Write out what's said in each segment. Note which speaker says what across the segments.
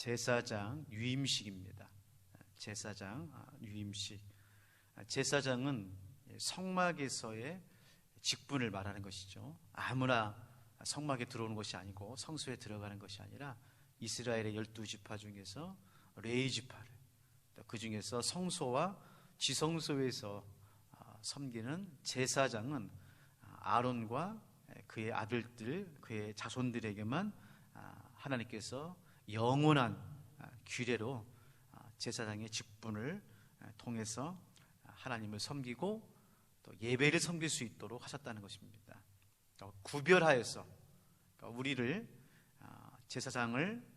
Speaker 1: 제사장 유임식입니다. 제사장 유임식. 제사장은 성막에서의 직분을 말하는 것이죠. 아무나 성막에 들어오는 것이 아니고 성소에 들어가는 것이 아니라 이스라엘의 12지파 중에서 레위 지파를, 그 중에서 성소와 지성소에서 섬기는 제사장은 아론과 그의 아들들, 그의 자손들에게만 하나님께서 영원한 규례로 제사장의 직분을 통해서 하나님을 섬기고 또 예배를 섬길 수 있도록 하셨다는 것입니다. 구별하여서 우리를, 제사장을,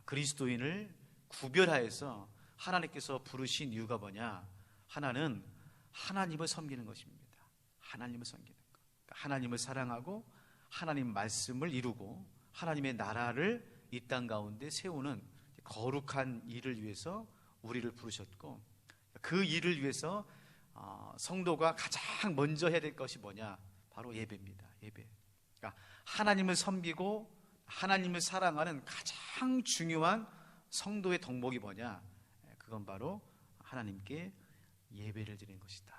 Speaker 1: 그리스도인을 구별하여서 하나님께서 부르신 이유가 뭐냐? 하나는 하나님을 섬기는 것입니다. 하나님을 섬기는 것. 하나님을 사랑하고 하나님 말씀을 이루고 하나님의 나라를 이 땅 가운데 세우는 거룩한 일을 위해서 우리를 부르셨고, 그 일을 위해서 성도가 가장 먼저 해야 될 것이 뭐냐? 바로 예배입니다. 예배. 그러니까 하나님을 섬기고 하나님을 사랑하는 가장 중요한 성도의 덕목이 뭐냐? 그건 바로 하나님께 예배를 드리는 것이다.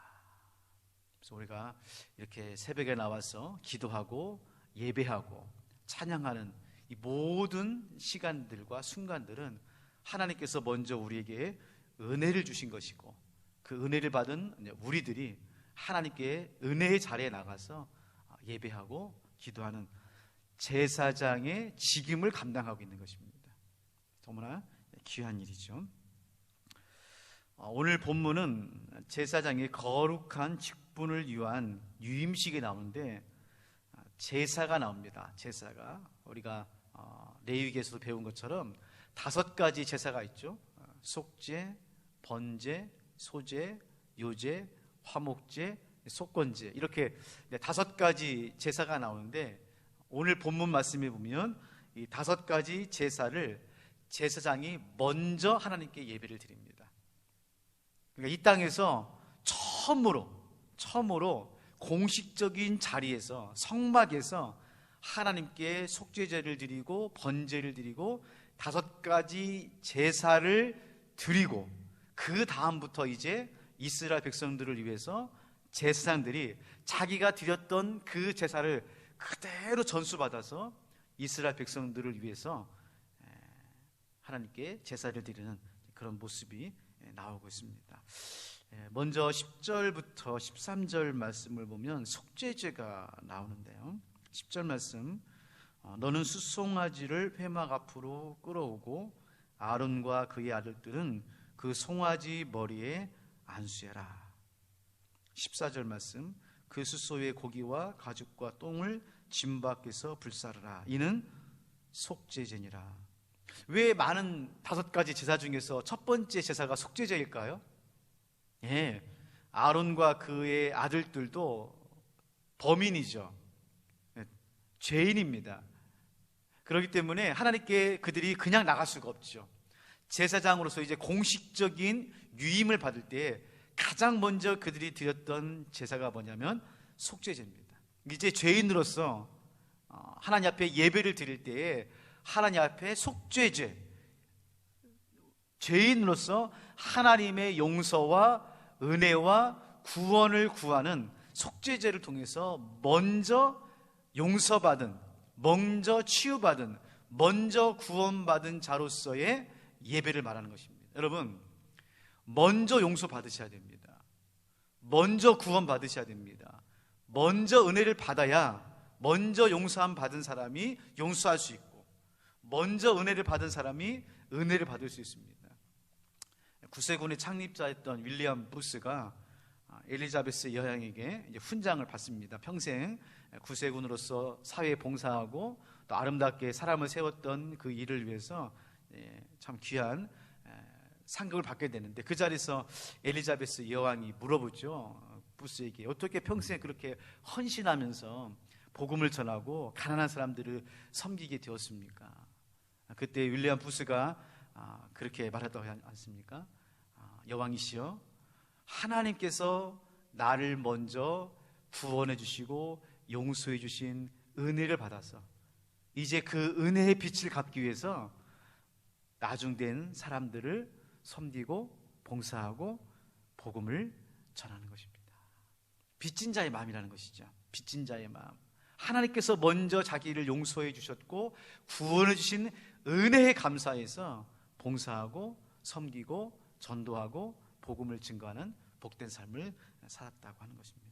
Speaker 1: 그래서 우리가 이렇게 새벽에 나와서 기도하고 예배하고 찬양하는 이 모든 시간들과 순간들은 하나님께서 먼저 우리에게 은혜를 주신 것이고, 그 은혜를 받은 우리들이 하나님께 은혜의 자리에 나가서 예배하고 기도하는 제사장의 직임을 감당하고 있는 것입니다. 너무나 귀한 일이죠. 오늘 본문은 제사장의 거룩한 직분을 위한 유임식이 나오는데 제사가 나옵니다. 제사가 우리가 레위기에서도 배운 것처럼 5가지 제사가 있죠. 속죄, 번제, 소제, 요제, 화목제, 속건제, 이렇게 5가지 제사가 나오는데 오늘 본문 말씀에 보면 이 5가지 제사를 제사장이 먼저 하나님께 예배를 드립니다. 그러니까 이 땅에서 처음으로 공식적인 자리에서, 성막에서 하나님께 속죄제를 드리고 번제를 드리고 5가지 제사를 드리고, 그 다음부터 이제 이스라엘 백성들을 위해서 제사장들이 자기가 드렸던 그 제사를 그대로 전수받아서 이스라엘 백성들을 위해서 하나님께 제사를 드리는 그런 모습이 나오고 있습니다. 먼저 10절부터 13절 말씀을 보면 속죄제가 나오는데요. 10절 말씀, 너는 숫송아지를 회막 앞으로 끌어오고 아론과 그의 아들들은 그 송아지 머리에 안수해라. 14절 말씀, 그 숫소의 고기와 가죽과 똥을 진 밖에서 불사르라. 이는 속죄제니라. 왜 많은 5가지 제사 중에서 첫 번째 제사가 속죄제일까요? 아론과 그의 아들들도 범인이죠. 죄인입니다. 그렇기 때문에 하나님께 그들이 그냥 나갈 수가 없죠. 제사장으로서 이제 공식적인 유임을 받을 때 가장 먼저 그들이 드렸던 제사가 뭐냐면 속죄제입니다. 이제 죄인으로서 하나님 앞에 예배를 드릴 때에 하나님 앞에 속죄제, 죄인으로서 하나님의 용서와 은혜와 구원을 구하는 속죄제를 통해서 먼저 용서받은, 먼저 치유받은, 먼저 구원받은 자로서의 예배를 말하는 것입니다. 여러분, 먼저 용서받으셔야 됩니다. 먼저 구원받으셔야 됩니다. 먼저 은혜를 받아야 먼저 용서함 받은 사람이 용서할 수 있고, 먼저 은혜를 받은 사람이 은혜를 받을 수 있습니다. 구세군의 창립자였던 윌리엄 부스가 엘리자베스 여왕에게 이제 훈장을 받습니다. 평생 구세군으로서 사회에 봉사하고 또 아름답게 사람을 세웠던 그 일을 위해서 참 귀한 상급을 받게 되는데, 그 자리에서 엘리자베스 여왕이 물어보죠. 부스에게 어떻게 평생 그렇게 헌신하면서 복음을 전하고 가난한 사람들을 섬기게 되었습니까? 그때 윌리엄 부스가 그렇게 말했다고 하지 않습니까? 여왕이시여, 하나님께서 나를 먼저 구원해 주시고 용서해 주신 은혜를 받아서 이제 그 은혜의 빛을 갚기 위해서 나중된 사람들을 섬기고 봉사하고 복음을 전하는 것입니다. 빚진 자의 마음이라는 것이죠. 빚진 자의 마음. 하나님께서 먼저 자기를 용서해 주셨고 구원해 주신 은혜에 감사해서 봉사하고 섬기고 전도하고 복음을 증거하는 복된 삶을 살았다고 하는 것입니다.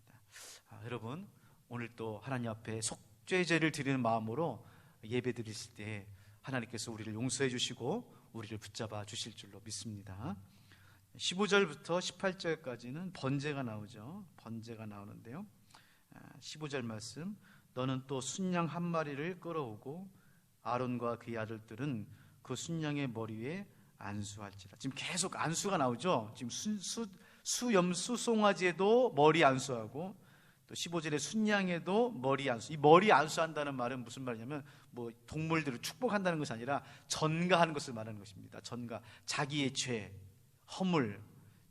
Speaker 1: 여러분, 오늘 또 하나님 앞에 속죄제를 드리는 마음으로 예배 드리실 때 하나님께서 우리를 용서해 주시고 우리를 붙잡아 주실 줄로 믿습니다. 15절부터 18절까지는 번제가 나오죠. 번제가 나오는데요, 15절 말씀, 너는 또 순양 한 마리를 끌어오고 아론과 그의 아들들은 그 순양의 머리 위에 안수할지라. 지금 계속 안수가 나오죠. 지금 수염수 송아지에도 머리 안수하고 또 15절에 순양에도 머리 안수. 이 머리 안수한다는 말은 무슨 말이냐면 뭐 동물들을 축복한다는 것이 아니라 전가하는 것을 말하는 것입니다. 전가, 자기의 죄, 허물,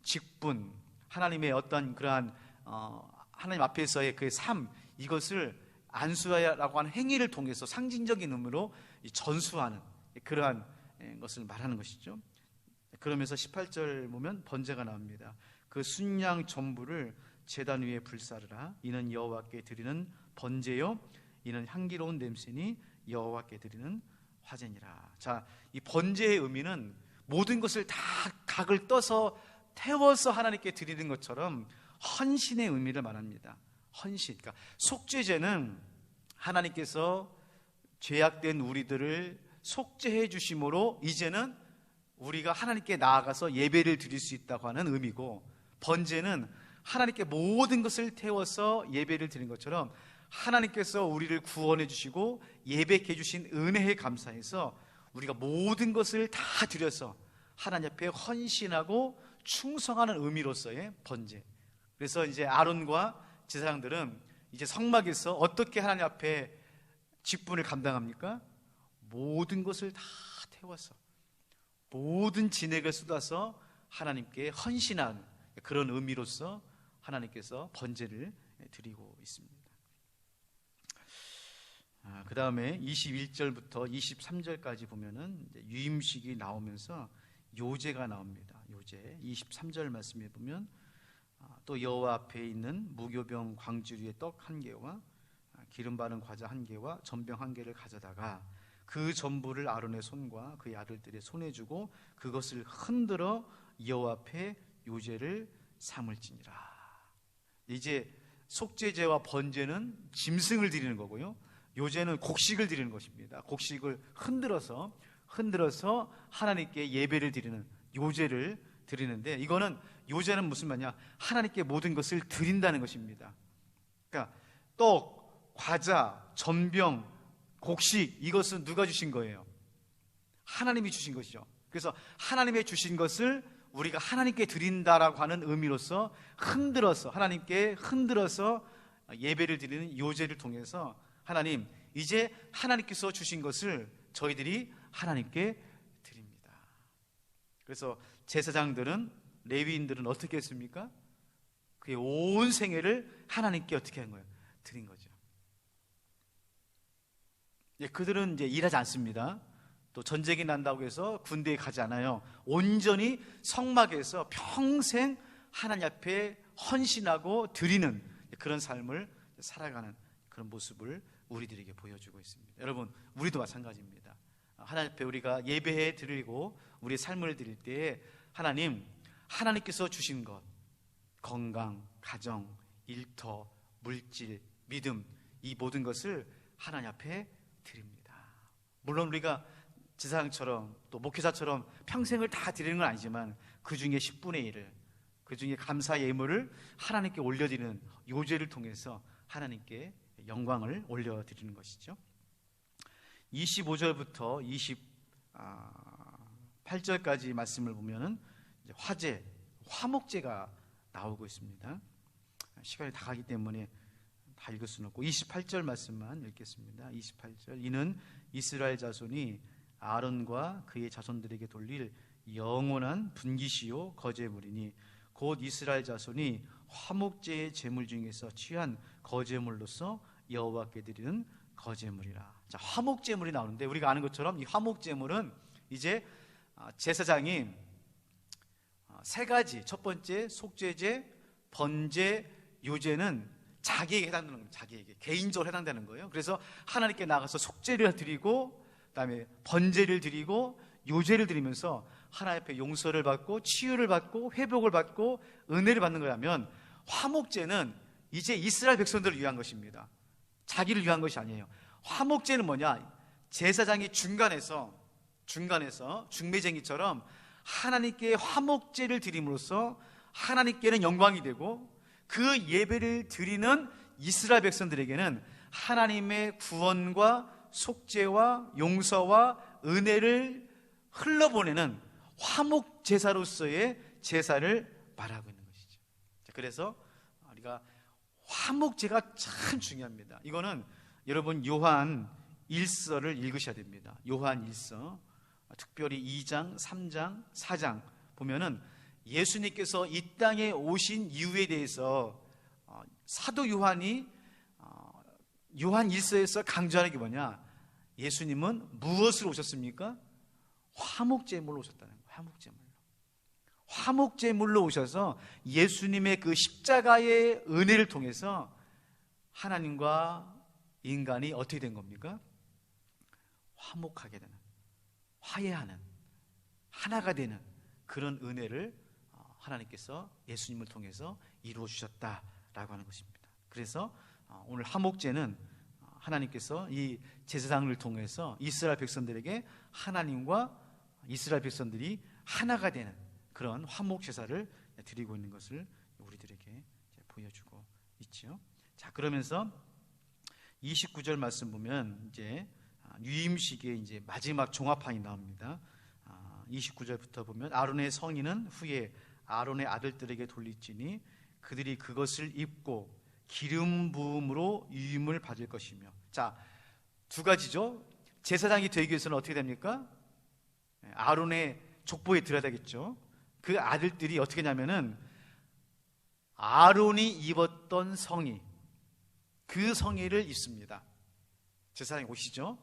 Speaker 1: 직분, 하나님의 어떤 그러한 하나님 앞에서의 그 삶, 이것을 안수하라고 하는 행위를 통해서 상징적인 의미로 전수하는 그러한 것을 말하는 것이죠. 그러면서 18절 보면 번제가 나옵니다. 그 순양 전부를 제단 위에 불사르라. 이는 여호와께 드리는 번제요, 이는 향기로운 냄새니 여호와께 드리는 화제니라. 자, 이 번제의 의미는 모든 것을 다 각을 떠서 태워서 하나님께 드리는 것처럼 헌신의 의미를 말합니다. 헌신. 그러니까 속죄제는 하나님께서 죄악된 우리들을 속죄해 주심으로 이제는 우리가 하나님께 나아가서 예배를 드릴 수 있다고 하는 의미고, 번제는 하나님께 모든 것을 태워서 예배를 드리는 것처럼 하나님께서 우리를 구원해 주시고 예배해 주신 은혜에 감사해서 우리가 모든 것을 다 드려서 하나님 앞에 헌신하고 충성하는 의미로서의 번제. 그래서 이제 아론과 제사장들은 이제 성막에서 어떻게 하나님 앞에 직분을 감당합니까? 모든 것을 다 태워서 모든 진액을 쏟아서 하나님께 헌신한 그런 의미로서 하나님께서 번제를 드리고 있습니다. 그 다음에 21절부터 23절까지 보면은 유임식이 나오면서 요제가 나옵니다. 요제 23절 말씀에 보면 또 여호와 앞에 있는 무교병 광주리의 떡 한 개와 기름 바른 과자 한 개와 전병 한 개를 가져다가 그 전부를 아론의 손과 그의 아들들의 손에 주고 그것을 흔들어 여호와 앞에 요제를 삼을지니라. 이제 속죄제와 번제는 짐승을 드리는 거고요, 요제는 곡식을 드리는 것입니다. 곡식을 흔들어서 하나님께 예배를 드리는 요제를 드리는데, 이거는 요제는 무슨 말이냐, 하나님께 모든 것을 드린다는 것입니다. 그러니까 떡, 과자, 전병, 곡식, 이것은 누가 주신 거예요? 하나님이 주신 것이죠. 그래서 하나님의 주신 것을 우리가 하나님께 드린다라고 하는 의미로서 하나님께 흔들어서 예배를 드리는 요제를 통해서 하나님, 이제 하나님께서 주신 것을 저희들이 하나님께 드립니다. 그래서 제사장들은, 레위인들은 어떻게 했습니까? 그의 온 생애를 하나님께 어떻게 한 거예요? 드린 거죠. 그들은 이제 일하지 않습니다. 또 전쟁이 난다고 해서 군대에 가지 않아요. 온전히 성막에서 평생 하나님 앞에 헌신하고 드리는 그런 삶을 살아가는 그런 모습을 우리들에게 보여주고 있습니다. 여러분, 우리도 마찬가지입니다. 하나님 앞에 우리가 예배해 드리고 우리의 삶을 드릴 때에 하나님께서 주신 것, 건강, 가정, 일터, 물질, 믿음, 이 모든 것을 하나님 앞에 드립니다. 물론 우리가 제사장처럼 또 목회자처럼 평생을 다 드리는 건 아니지만 그 중에 10분의 1을, 그 중에 감사 예물을 하나님께 올려드리는 요제를 통해서 하나님께 영광을 올려드리는 것이죠. 25절부터 28절까지 말씀을 보면은 화제, 화목제가 나오고 있습니다. 시간이 다 가기 때문에 다 읽을 수는 없고 28절 말씀만 읽겠습니다. 28절, 이는 이스라엘 자손이 아론과 그의 자손들에게 돌릴 영원한 분깃이요 거제물이니 곧 이스라엘 자손이 화목제의 제물 중에서 취한 거제물로서 여호와께 드리는 거제물이라. 자, 화목제물이 나오는데 우리가 아는 것처럼 이 화목제물은 이제 제사장이 세 가지, 첫 번째 속죄제, 번제, 요제는 자기에게 해당되는 겁니다. 자기에게 개인적으로 해당되는 거예요. 그래서 하나님께 나가서 속죄를 드리고 그다음에 번제를 드리고 요제를 드리면서 하나님 앞에 용서를 받고 치유를 받고 회복을 받고 은혜를 받는 거라면, 화목제는 이제 이스라엘 백성들을 위한 것입니다. 자기를 위한 것이 아니에요. 화목제는 뭐냐? 제사장이 중간에서 중매쟁이처럼 하나님께 화목제를 드림으로써 하나님께는 영광이 되고, 그 예배를 드리는 이스라엘 백성들에게는 하나님의 구원과 속죄와 용서와 은혜를 흘러보내는 화목 제사로서의 제사를 말하고 있는 것이죠. 그래서 우리가 화목제가 참 중요합니다. 이거는 여러분 요한 1서를 읽으셔야 됩니다. 요한 1서, 특별히 2장, 3장, 4장 보면은 예수님께서 이 땅에 오신 이유에 대해서 사도 요한이 요한 1서에서 강조하는 게 뭐냐? 예수님은 무엇으로 오셨습니까? 화목제물로 오셨다는 거예요. 화목제물로 오셔서 예수님의 그 십자가의 은혜를 통해서 하나님과 인간이 어떻게 된 겁니까? 화목하게 되는, 화해하는, 하나가 되는 그런 은혜를 하나님께서 예수님을 통해서 이루어 주셨다라고 하는 것입니다. 그래서 오늘 화목제는 하나님께서 이 제사장을 통해서 이스라엘 백성들에게 하나님과 이스라엘 백성들이 하나가 되는 그런 화목 제사를 드리고 있는 것을 우리들에게 보여주고 있죠. 자, 그러면서 29절 말씀 보면 이제 유임식의 이제 마지막 종합판이 나옵니다. 29절부터 보면 아론의 성인은 후에 아론의 아들들에게 돌릴지니 그들이 그것을 입고 기름 부음으로 유임을 받을 것이며. 자, 두 가지죠. 제사장이 되기 위해서는 어떻게 됩니까? 아론의 족보에 들어야 되겠죠. 그 아들들이 어떻게 하냐면은 아론이 입었던 성의, 그 성의를 입습니다. 제사장이 오시죠.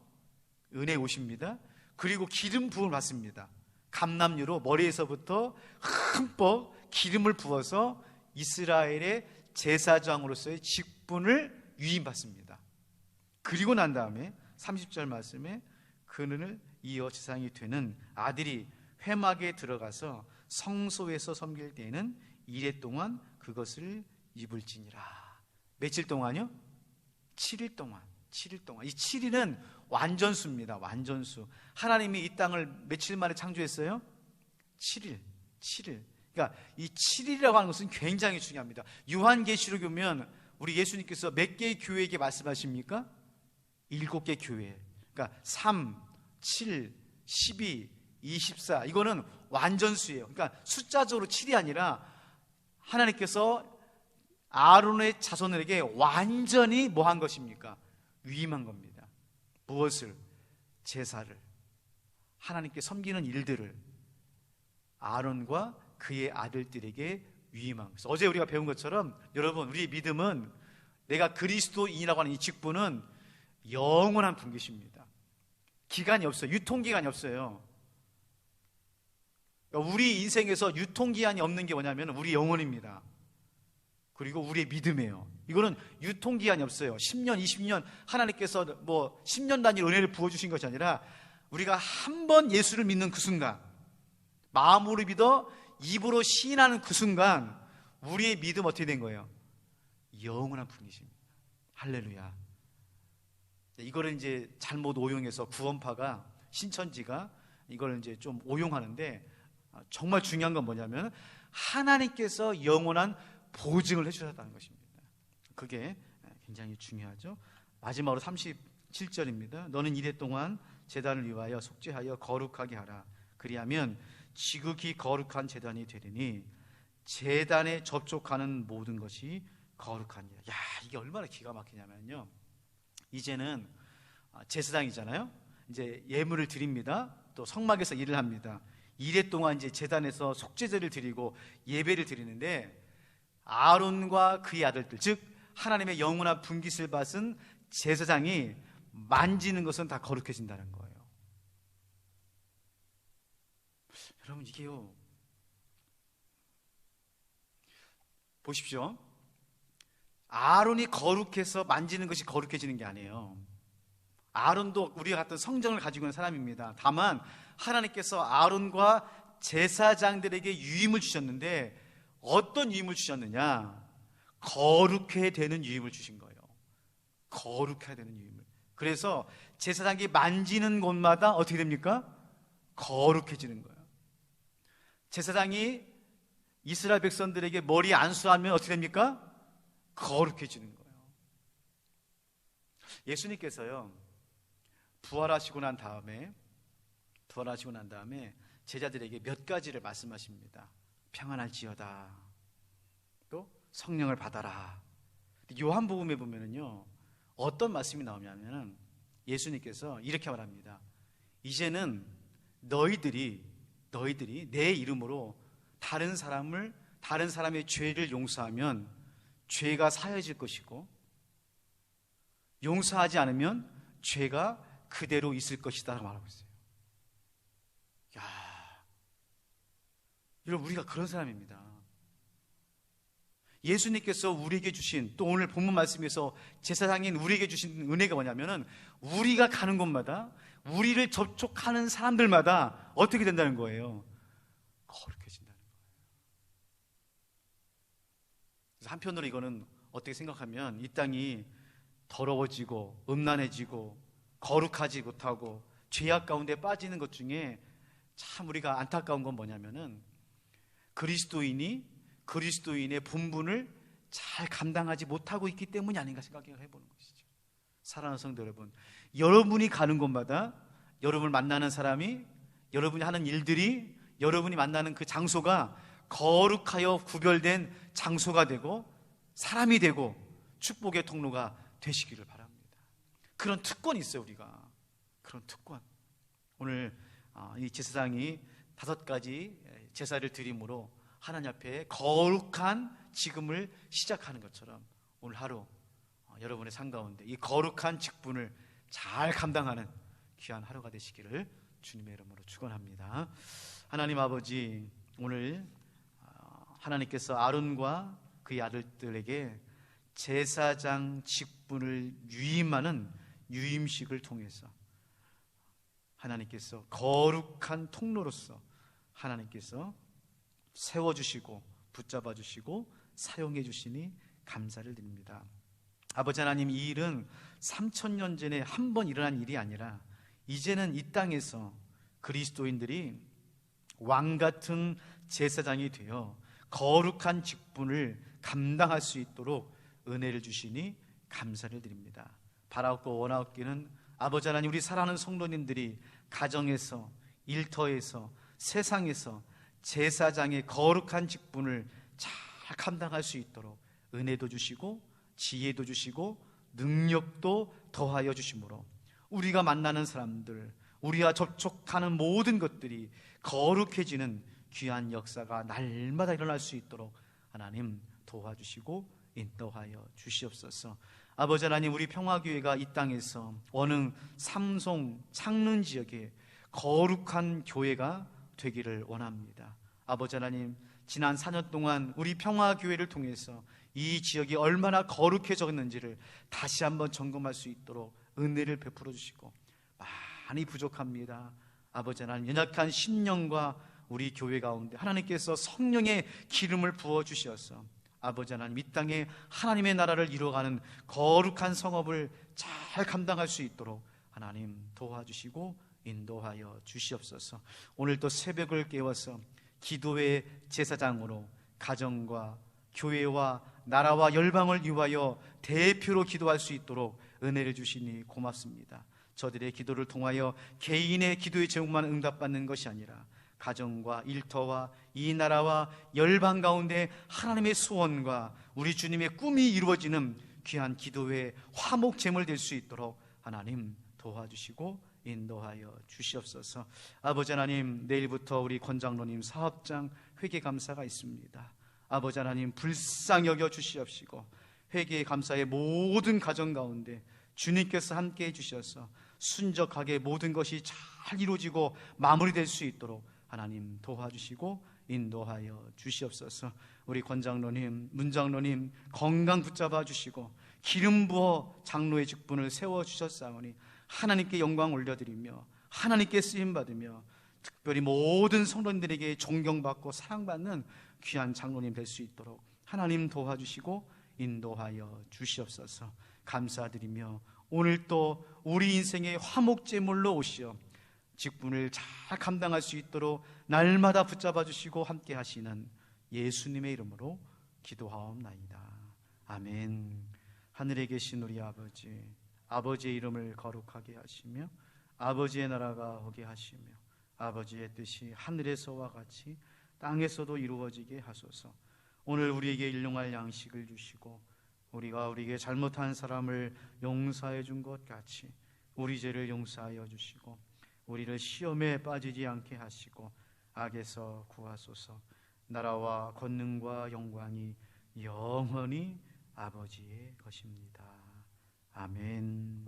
Speaker 1: 은혜 오십니다. 그리고 기름 부음을 받습니다. 감람유로 머리에서부터 흠뻑 기름을 부어서 이스라엘의 제사장으로서의 직분을 위임받습니다. 그리고 난 다음에 30절 말씀에 그는 이어 제사장이 되는 아들이 회막에 들어가서 성소에서 섬길 때에는 이레 동안 그것을 입을지니라. 며칠 동안요? 7일 동안. 7일 동안. 이 7일은 완전수입니다. 완전수. 하나님이 이 땅을 며칠 만에 창조했어요? 7일. 그러니까 이 7일이라고 하는 것은 굉장히 중요합니다. 요한계시록에 보면 우리 예수님께서 몇 개의 교회에게 말씀하십니까? 7개 교회. 그러니까 3, 7, 12, 24. 이거는 완전수예요. 그러니까 숫자적으로 7이 아니라 하나님께서 아론의 자손에게 완전히 뭐 한 것입니까? 위임한 겁니다. 무엇을? 제사를, 하나님께 섬기는 일들을 아론과 그의 아들들에게 위임한 것이죠. 어제 우리가 배운 것처럼 여러분, 우리의 믿음은, 내가 그리스도인이라고 하는 이 직분은 영원한 분깃입니다. 기간이 없어요. 유통기간이 없어요. 그러니까 우리 인생에서 유통기한이 없는 게 뭐냐면 우리 영혼입니다. 그리고 우리의 믿음이에요. 이거는 유통기한이 없어요. 10년, 20년 하나님께서 뭐 10년 단위 은혜를 부어주신 것이 아니라 우리가 한 번 예수를 믿는 그 순간, 마음으로 믿어 입으로 시인하는 그 순간 우리의 믿음 어떻게 된 거예요? 영원한 분이십니다. 할렐루야. 이거를 이제 잘못 오용해서 구원파가, 신천지가 이걸 이제 좀 오용하는데, 정말 중요한 건 뭐냐면 하나님께서 영원한 보증을 해주셨다는 것입니다. 그게 굉장히 중요하죠. 마지막으로 37절입니다. 너는 이래 동안 제단을 위하여 속죄하여 거룩하게 하라. 그리하면 지극히 거룩한 제단이 되리니 제단에 접촉하는 모든 것이 거룩하니라. 야, 이게 얼마나 기가 막히냐면요, 이제는 제사장이잖아요. 이제 예물을 드립니다. 또 성막에서 일을 합니다. 이래 동안 이제 제단에서 속죄제를 드리고 예배를 드리는데, 아론과 그의 아들들, 즉 하나님의 영원한 분깃을 받은 제사장이 만지는 것은 다 거룩해진다는 거예요. 여러분, 이게요, 보십시오. 아론이 거룩해서 만지는 것이 거룩해지는 게 아니에요. 아론도 우리가 같은 성정을 가지고 있는 사람입니다. 다만 하나님께서 아론과 제사장들에게 유임을 주셨는데, 어떤 유임을 주셨느냐? 거룩해야 되는 유임을 주신 거예요. 거룩해야 되는 유임을. 그래서 제사장이 만지는 곳마다 어떻게 됩니까? 거룩해지는 거예요. 제사장이 이스라엘 백성들에게 머리 안수하면 어떻게 됩니까? 거룩해지는 거예요. 예수님께서요, 부활하시고 난 다음에 제자들에게 몇 가지를 말씀하십니다. 평안할지어다, 또 성령을 받아라. 요한복음에 보면은요, 어떤 말씀이 나오냐면은 예수님께서 이렇게 말합니다. 이제는 너희들이 내 이름으로 다른 사람의 죄를 용서하면 죄가 사해질 것이고, 용서하지 않으면 죄가 그대로 있을 것이다 라고 말하고 있어요. 야, 여러분, 우리가 그런 사람입니다. 예수님께서 우리에게 주신, 또 오늘 본문 말씀에서 제사장인 우리에게 주신 은혜가 뭐냐면은, 우리가 가는 곳마다, 우리를 접촉하는 사람들마다 어떻게 된다는 거예요? 거룩해진다는 거예요. 그래서 한편으로 이거는 어떻게 생각하면, 이 땅이 더러워지고 음란해지고 거룩하지 못하고 죄악 가운데 빠지는 것 중에 참 우리가 안타까운 건 뭐냐면은, 그리스도인의 본분을 잘 감당하지 못하고 있기 때문이 아닌가 생각을 해보는 것이죠. 사랑하는 성도 여러분, 여러분이 가는 곳마다, 여러분을 만나는 사람이, 여러분이 하는 일들이, 여러분이 만나는 그 장소가 거룩하여 구별된 장소가 되고 사람이 되고 축복의 통로가 되시기를 바랍니다. 그런 특권이 있어요. 우리가 그런 특권. 오늘 이 제사장이 5가지 제사를 드림으로 하나님 앞에 거룩한 지금을 시작하는 것처럼, 오늘 하루 여러분의 삶 가운데 이 거룩한 직분을 잘 감당하는 귀한 하루가 되시기를 주님의 이름으로 축원합니다. 하나님 아버지, 오늘 하나님께서 아론과 그의 아들들에게 제사장 직분을 유임하는 유임식을 통해서 하나님께서 거룩한 통로로서 하나님께서 세워주시고 붙잡아 주시고 사용해 주시니 감사를 드립니다. 아버지 하나님, 이 일은 3000년 전에 한 번 일어난 일이 아니라 이제는 이 땅에서 그리스도인들이 왕같은 제사장이 되어 거룩한 직분을 감당할 수 있도록 은혜를 주시니 감사를 드립니다. 바라옵고 원하옵기는 아버지 하나님, 우리 사랑하는 성도님들이 가정에서, 일터에서, 세상에서 제사장의 거룩한 직분을 잘 감당할 수 있도록 은혜도 주시고 지혜도 주시고 능력도 더하여 주심으로 우리가 만나는 사람들, 우리와 접촉하는 모든 것들이 거룩해지는 귀한 역사가 날마다 일어날 수 있도록 하나님 도와주시고 인도하여 주시옵소서. 아버지 하나님, 우리 평화교회가 이 땅에서 원흥, 삼송, 창릉 지역에 거룩한 교회가 되기를 원합니다. 아버지 하나님, 지난 4년 동안 우리 평화교회를 통해서 이 지역이 얼마나 거룩해졌는지를 다시 한번 점검할 수 있도록 은혜를 베풀어 주시고, 많이 부족합니다. 아버지 하나님, 연약한 심령과 우리 교회 가운데 하나님께서 성령의 기름을 부어 주셔서 아버지 하나님, 이 땅에 하나님의 나라를 이루어가는 거룩한 성업을 잘 감당할 수 있도록 하나님 도와주시고 인도하여 주시옵소서. 오늘 또 새벽을 깨워서 기도의 제사장으로 가정과 교회와 나라와 열방을 위하여 대표로 기도할 수 있도록 은혜를 주시니 고맙습니다. 저들의 기도를 통하여 개인의 기도의 제목만 응답받는 것이 아니라 가정과 일터와 이 나라와 열방 가운데 하나님의 소원과 우리 주님의 꿈이 이루어지는 귀한 기도의 화목제물 될 수 있도록 하나님 도와주시고 인도하여 주시옵소서. 아버지 하나님, 내일부터 우리 권장로님 사업장 회계감사가 있습니다. 아버지 하나님, 불쌍히 여겨 주시옵시고 회계 감사의 모든 가정 가운데 주님께서 함께해 주셔서 순적하게 모든 것이 잘 이루어지고 마무리될 수 있도록 하나님 도와주시고 인도하여 주시옵소서. 우리 권장로님, 문장로님 건강 붙잡아 주시고 기름 부어 장로의 직분을 세워주셨사오니 하나님께 영광 올려드리며 하나님께 쓰임받으며 특별히 모든 성도님들에게 존경받고 사랑받는 귀한 장로님 될 수 있도록 하나님 도와주시고 인도하여 주시옵소서. 감사드리며 오늘 또 우리 인생의 화목제물로 오시어 직분을 잘 감당할 수 있도록 날마다 붙잡아 주시고 함께 하시는 예수님의 이름으로 기도하옵나이다. 아멘. 하늘에 계신 우리 아버지, 아버지의 이름을 거룩하게 하시며 아버지의 나라가 오게 하시며 아버지의 뜻이 하늘에서와 같이 땅에서도 이루어지게 하소서. 오늘 우리에게 일용할 양식을 주시고 우리가 우리에게 잘못한 사람을 용서해 준 것 같이 우리 죄를 용서하여 주시고 우리를 시험에 빠지지 않게 하시고 악에서 구하소서. 나라와 권능과 영광이 영원히 아버지의 것입니다. 아멘.